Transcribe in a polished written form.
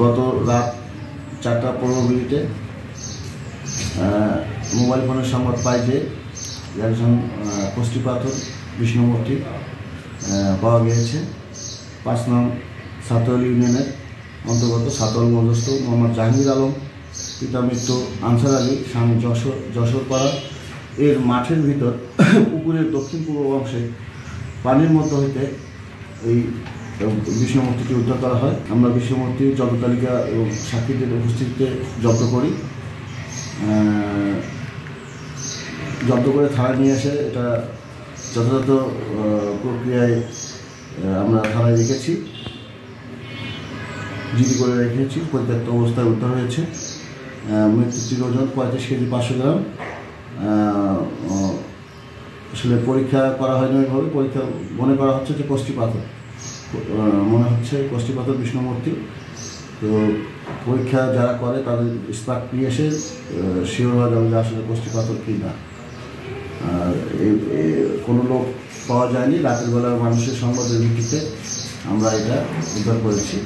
গত রাত 4:15 মোবাইল ফোনের সংবাদ পাই যে একজন কষ্টি পাথর বিষ্ণুমূর্তি পাওয়া গিয়েছে 5 নং সাতোয়াল ইউনিয়নের অন্তর্গত সাতোয়াল মধ্যস্থ মোহাম্মদ জাহাঙ্গীর আলম, পিতা মৃত্যু আনসার আলী, স্বামী যশোরপাড়া এর মাঠের ভিতর পুকুরের দক্ষিণ পূর্ব অংশে পানির মধ্য হইতে এই বিষ্ণুমূর্তিটি উদ্ধার করা হয়। আমরা বিষ্ণুমূর্তির জব্দ তালিকা এবং সাক্ষীদের উপস্থিতিতে জব্দ করি, জব্দ করে থানায় নিয়ে এসে এটা যথাযথ প্রক্রিয়ায় আমরা থানায় রেখেছি, জিডি করে রেখেছি। পরিত্যক্ত অবস্থায় উদ্ধার হয়েছে। মৃত্যুটির ওজন 35 কেজি 500 গ্রাম। আসলে পরীক্ষা করা হয়নি ওইভাবে, পরীক্ষা মনে করা হচ্ছে যে কষ্টি পাথর, মনে হচ্ছে কষ্টি পাথর বিষ্ণুমূর্তি। তো পরীক্ষা যারা করে তাদের স্পার্ক নিয়ে এসে শিওর হওয়া যাবে যে আসলে কষ্টি পাথর কি না। আর কোনো লোক পাওয়া যায়নি। রাতের বেলা মানুষের সংবাদের ভিত্তিতে আমরা এটা উদ্ধার করেছি।